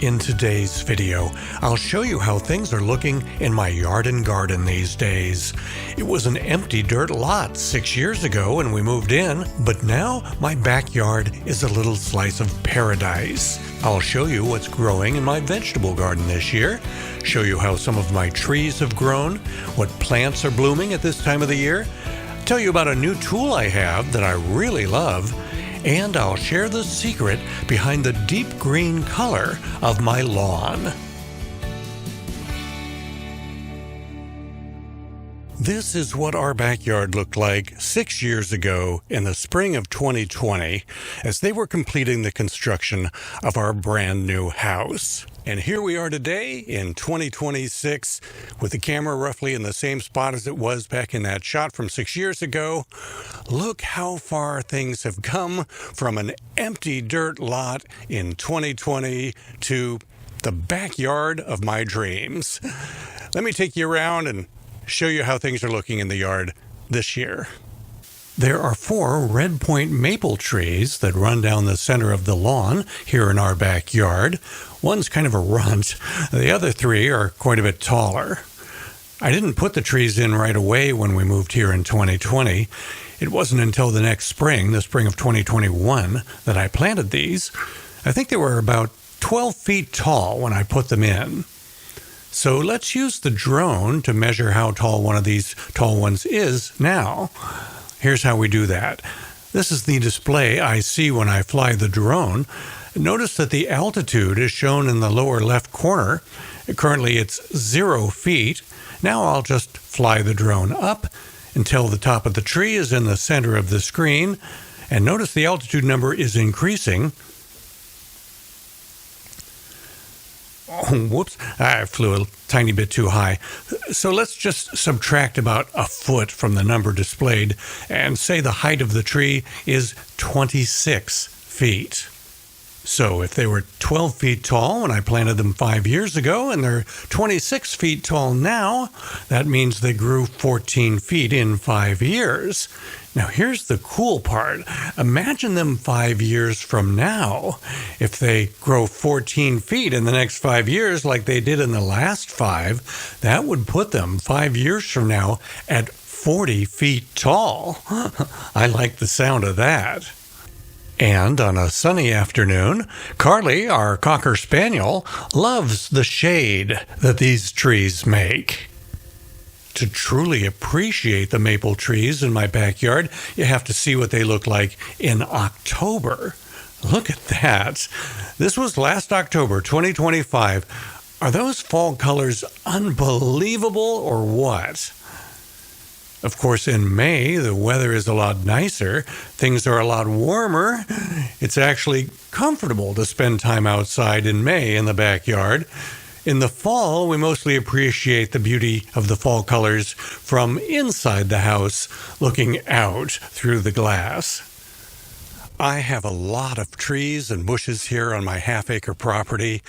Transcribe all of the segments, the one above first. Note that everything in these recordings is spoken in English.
In today's video, I'll show you how things are looking in my yard and garden these days. It was an empty dirt lot 6 years ago when we moved in, but now my backyard is a little slice of paradise. I'll show you what's growing in my vegetable garden this year, show you how some of my trees have grown, what plants are blooming at this time of the year, tell you about a new tool I have that I really love, and I'll share the secret behind the deep green color of my lawn. This is what our backyard looked like 6 years ago in the spring of 2020 as they were completing the construction of our brand new house. And here we are today in 2026 with the camera roughly in the same spot as it was back in that shot from 6 years ago. Look how far things have come from an empty dirt lot in 2020 to the backyard of my dreams. Let me take you around and show you how things are looking in the yard this year. There are 4 Redpointe maple trees that run down the center of the lawn here in our backyard. One's kind of a runt. The other 3 are quite a bit taller. I didn't put the trees in right away when we moved here in 2020. It wasn't until the next spring, the spring of 2021, that I planted these. I think they were about 12 feet tall when I put them in. So let's use the drone to measure how tall one of these tall ones is now. Here's how we do that. This is the display I see when I fly the drone. Notice that the altitude is shown in the lower left corner. Currently it's 0 feet. Now I'll just fly the drone up until the top of the tree is in the center of the screen. And notice the altitude number is increasing. Oh, whoops, I flew a tiny bit too high. So let's just subtract about a foot from the number displayed and say the height of the tree is 26 feet. So if they were 12 feet tall when I planted them 5 years ago and they're 26 feet tall now, that means they grew 14 feet in 5 years. Now here's the cool part. Imagine them 5 years from now. If they grow 14 feet in the next 5 years like they did in the last 5, that would put them 5 years from now at 40 feet tall. I like the sound of that. And on a sunny afternoon, Carly, our Cocker Spaniel, loves the shade that these trees make. To truly appreciate the maple trees in my backyard, you have to see what they look like in October. Look at that. This was last October, 2025. Are those fall colors unbelievable or what? Of course, in May, the weather is a lot nicer. Things are a lot warmer. It's actually comfortable to spend time outside in May in the backyard. In the fall, we mostly appreciate the beauty of the fall colors from inside the house, looking out through the glass. I have a lot of trees and bushes here on my half-acre property,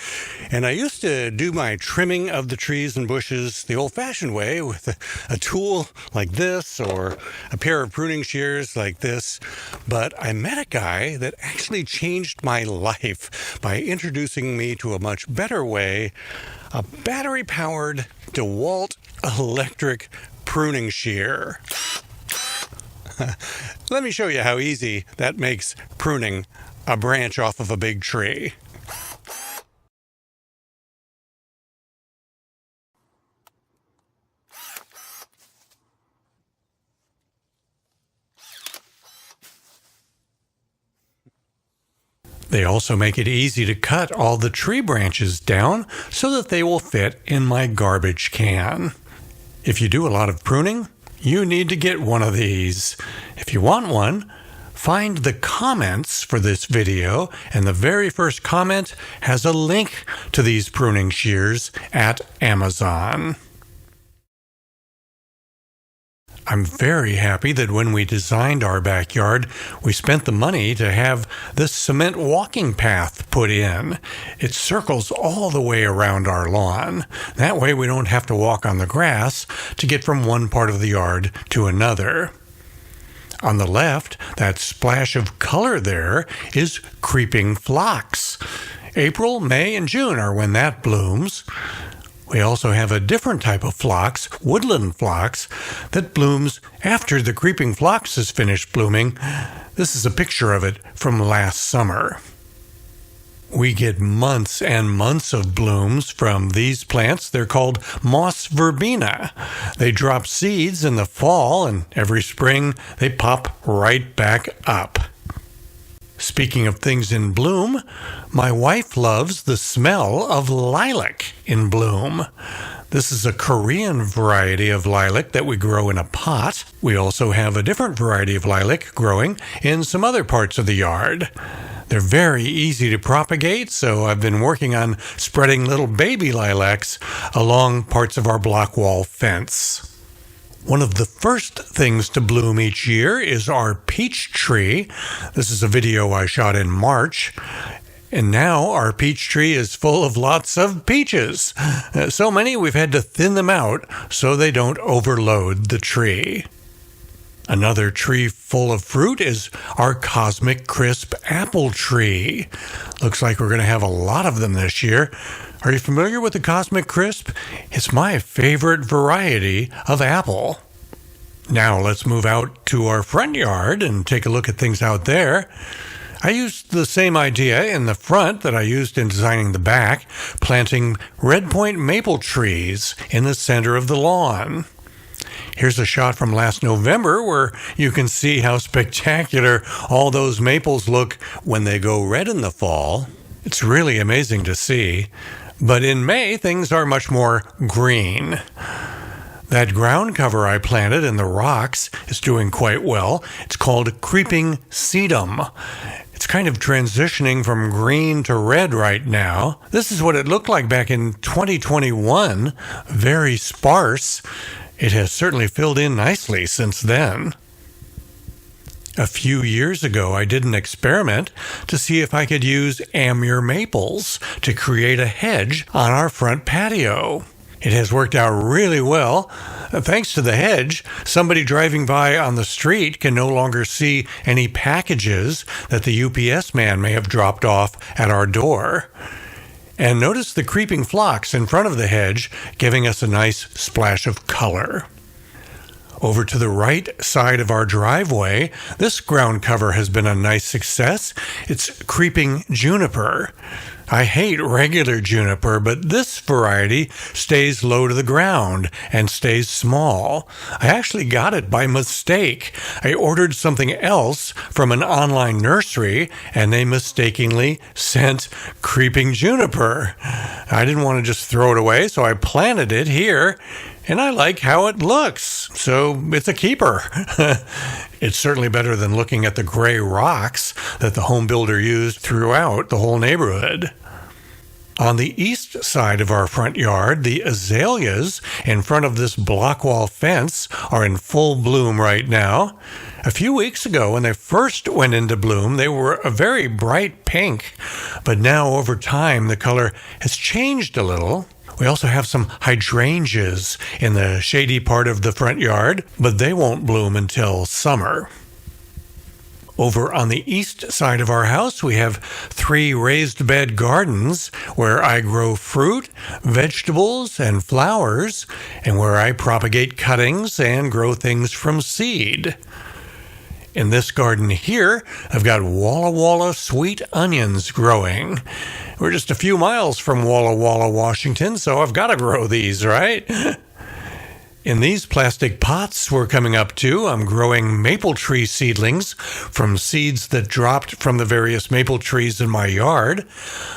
and I used to do my trimming of the trees and bushes the old-fashioned way with a tool like this or a pair of pruning shears like this, but I met a guy that actually changed my life by introducing me to a much better way, a battery-powered DeWalt electric pruning shear. Let me show you how easy that makes pruning a branch off of a big tree. They also make it easy to cut all the tree branches down so that they will fit in my garbage can. If you do a lot of pruning, you need to get one of these. If you want one, find the comments for this video, and the very first comment has a link to these pruning shears at Amazon. I'm very happy that when we designed our backyard, we spent the money to have this cement walking path put in. It circles all the way around our lawn. That way we don't have to walk on the grass to get from one part of the yard to another. On the left, that splash of color there is creeping phlox. April, May, and June are when that blooms. We also have a different type of phlox, Woodland Phlox, that blooms after the creeping phlox has finished blooming. This is a picture of it from last summer. We get months and months of blooms from these plants. They're called moss verbena. They drop seeds in the fall, and every spring they pop right back up. Speaking of things in bloom, my wife loves the smell of lilac in bloom. This is a Korean variety of lilac that we grow in a pot. We also have a different variety of lilac growing in some other parts of the yard. They're very easy to propagate, so I've been working on spreading little baby lilacs along parts of our block wall fence. One of the first things to bloom each year is our peach tree. This is a video I shot in March. And now our peach tree is full of lots of peaches. So many we've had to thin them out so they don't overload the tree. Another tree full of fruit is our Cosmic Crisp apple tree. Looks like we're going to have a lot of them this year. Are you familiar with the Cosmic Crisp? It's my favorite variety of apple. Now let's move out to our front yard and take a look at things out there. I used the same idea in the front that I used in designing the back, planting Redpointe maple trees in the center of the lawn. Here's a shot from last November where you can see how spectacular all those maples look when they go red in the fall. It's really amazing to see. But in May, things are much more green. That ground cover I planted in the rocks is doing quite well. It's called creeping sedum. It's kind of transitioning from green to red right now. This is what it looked like back in 2021. Very sparse. It has certainly filled in nicely since then. A few years ago, I did an experiment to see if I could use Amur Maples to create a hedge on our front patio. It has worked out really well. Thanks to the hedge, somebody driving by on the street can no longer see any packages that the UPS man may have dropped off at our door. And notice the creeping phlox in front of the hedge, giving us a nice splash of color. Over to the right side of our driveway, this ground cover has been a nice success. It's creeping juniper. I hate regular juniper, but this variety stays low to the ground and stays small. I actually got it by mistake. I ordered something else from an online nursery, and they mistakenly sent creeping juniper. I didn't want to just throw it away, so I planted it here. And I like how it looks, so it's a keeper. It's certainly better than looking at the gray rocks that the home builder used throughout the whole neighborhood. On the east side of our front yard, the azaleas in front of this block wall fence are in full bloom right now. A few weeks ago, when they first went into bloom, they were a very bright pink, but now over time the color has changed a little. We also have some hydrangeas in the shady part of the front yard, but they won't bloom until summer. Over on the east side of our house, we have 3 raised bed gardens where I grow fruit, vegetables, and flowers, and where I propagate cuttings and grow things from seed. In this garden here, I've got Walla Walla sweet onions growing. We're just a few miles from Walla Walla, Washington, so I've got to grow these, right? In these plastic pots we're coming up to, I'm growing maple tree seedlings from seeds that dropped from the various maple trees in my yard.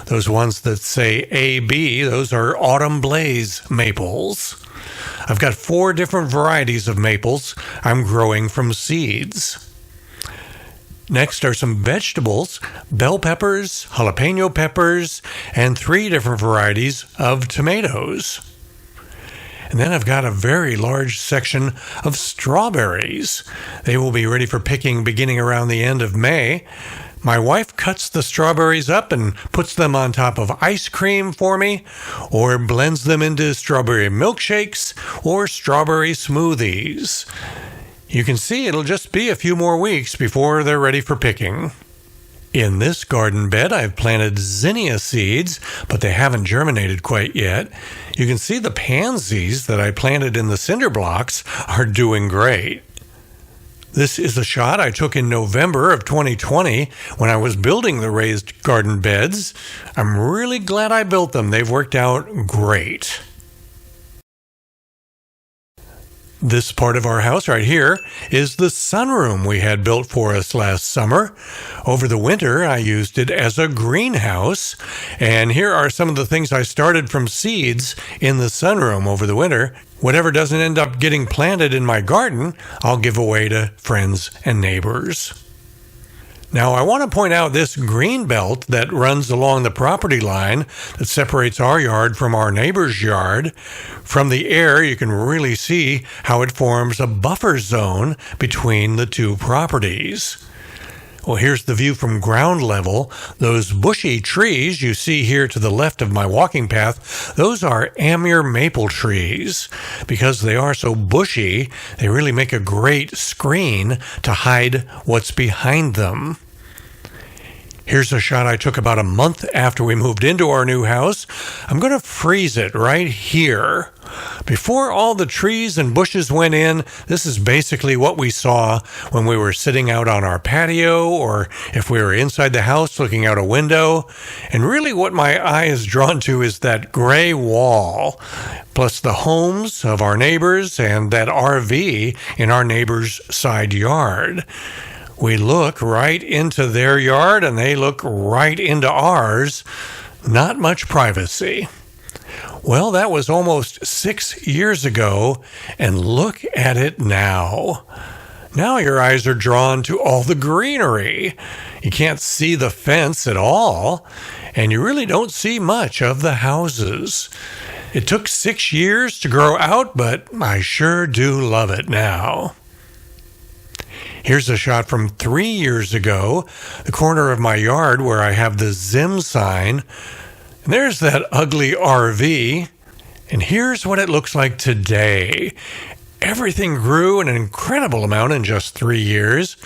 Those ones that say AB, those are Autumn Blaze maples. I've got 4 different varieties of maples I'm growing from seeds. Next are some vegetables, bell peppers, jalapeno peppers, and 3 different varieties of tomatoes. And then I've got a very large section of strawberries. They will be ready for picking beginning around the end of May. My wife cuts the strawberries up and puts them on top of ice cream for me, or blends them into strawberry milkshakes or strawberry smoothies. You can see it'll just be a few more weeks before they're ready for picking. In this garden bed, I've planted zinnia seeds, but they haven't germinated quite yet. You can see the pansies that I planted in the cinder blocks are doing great. This is a shot I took in November of 2020 when I was building the raised garden beds. I'm really glad I built them. They've worked out great. This part of our house right here is the sunroom we had built for us last summer. Over the winter, I used it as a greenhouse. And here are some of the things I started from seeds in the sunroom over the winter. Whatever doesn't end up getting planted in my garden, I'll give away to friends and neighbors. Now, I want to point out this green belt that runs along the property line that separates our yard from our neighbor's yard. From the air, you can really see how it forms a buffer zone between the two properties. Well, here's the view from ground level. Those bushy trees you see here to the left of my walking path, those are Amur maple trees. Because they are so bushy, they really make a great screen to hide what's behind them. Here's a shot I took about a month after we moved into our new house. I'm going to freeze it right here. Before all the trees and bushes went in, this is basically what we saw when we were sitting out on our patio or if we were inside the house looking out a window. And really what my eye is drawn to is that gray wall, plus the homes of our neighbors and that RV in our neighbor's side yard. We look right into their yard and they look right into ours. Not much privacy. Well, that was almost 6 years ago, and look at it now. Now your eyes are drawn to all the greenery. You can't see the fence at all, and you really don't see much of the houses. It took 6 years to grow out, but I sure do love it now. Here's a shot from 3 years ago, the corner of my yard where I have the Zim sign. And there's that ugly RV. And here's what it looks like today. Everything grew an incredible amount in just 3 years.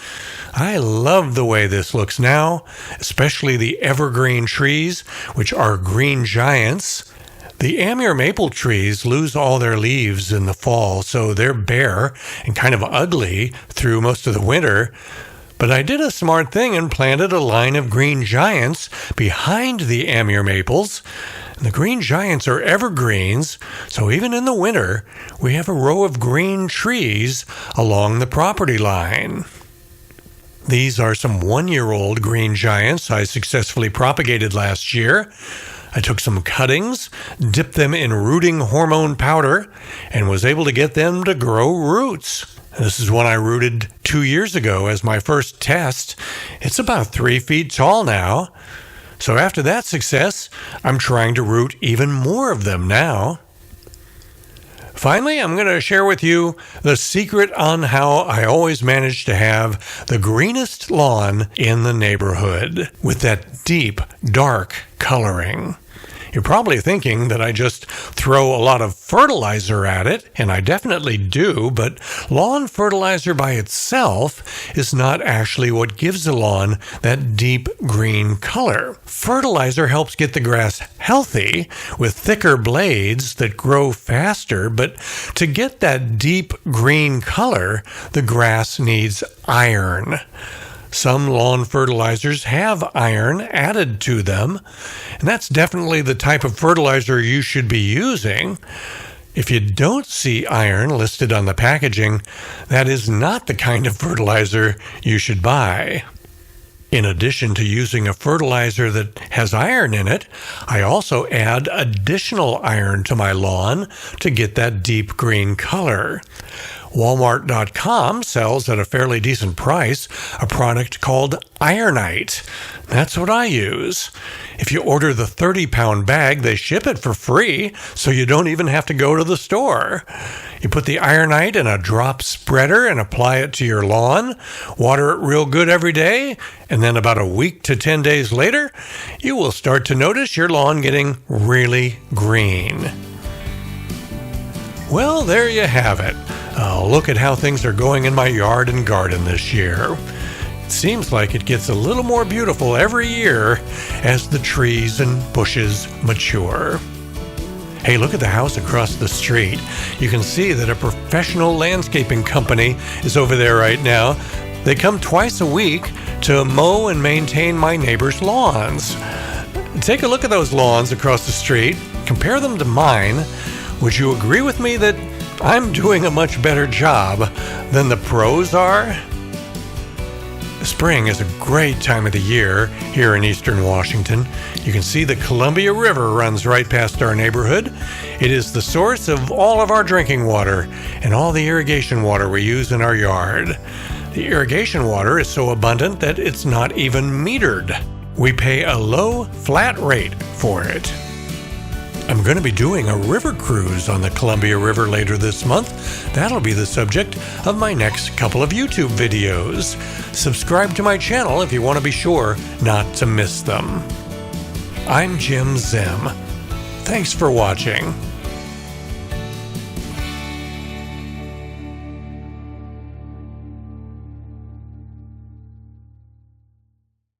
I love the way this looks now, especially the evergreen trees, which are green giants. The Amur maple trees lose all their leaves in the fall, so they're bare and kind of ugly through most of the winter. But I did a smart thing and planted a line of green giants behind the Amur maples. And the green giants are evergreens, so even in the winter, we have a row of green trees along the property line. These are some 1-year-old green giants I successfully propagated last year. I took some cuttings, dipped them in rooting hormone powder, and was able to get them to grow roots. This is one I rooted 2 years ago as my first test. It's about 3 feet tall now. So after that success, I'm trying to root even more of them now. Finally, I'm going to share with you the secret on how I always manage to have the greenest lawn in the neighborhood with that deep, dark coloring. You're probably thinking that I just throw a lot of fertilizer at it, and I definitely do, but lawn fertilizer by itself is not actually what gives the lawn that deep green color. Fertilizer helps get the grass healthy with thicker blades that grow faster, but to get that deep green color, the grass needs iron. Some lawn fertilizers have iron added to them, and that's definitely the type of fertilizer you should be using. If you don't see iron listed on the packaging, that is not the kind of fertilizer you should buy. In addition to using a fertilizer that has iron in it, I also add additional iron to my lawn to get that deep green color. Walmart.com sells at a fairly decent price a product called Ironite. That's what I use. If you order the 30-pound bag, they ship it for free, so you don't even have to go to the store. You put the Ironite in a drop spreader and apply it to your lawn, water it real good every day, and then about a week to 10 days later, you will start to notice your lawn getting really green. Well, there you have it. A look at how things are going in my yard and garden this year. Seems like it gets a little more beautiful every year as the trees and bushes mature. Hey, look at the house across the street. You can see that a professional landscaping company is over there right now. They come twice a week to mow and maintain my neighbor's lawns. Take a look at those lawns across the street. Compare them to mine. Would you agree with me that I'm doing a much better job than the pros are? Spring is a great time of the year here in eastern Washington. You can see the Columbia River runs right past our neighborhood. It is the source of all of our drinking water and all the irrigation water we use in our yard. The irrigation water is so abundant that it's not even metered. We pay a low, flat rate for it. I'm going to be doing a river cruise on the Columbia River later this month. That'll be the subject of my next couple of YouTube videos. Subscribe to my channel if you want to be sure not to miss them. I'm Jim Zim. Thanks for watching.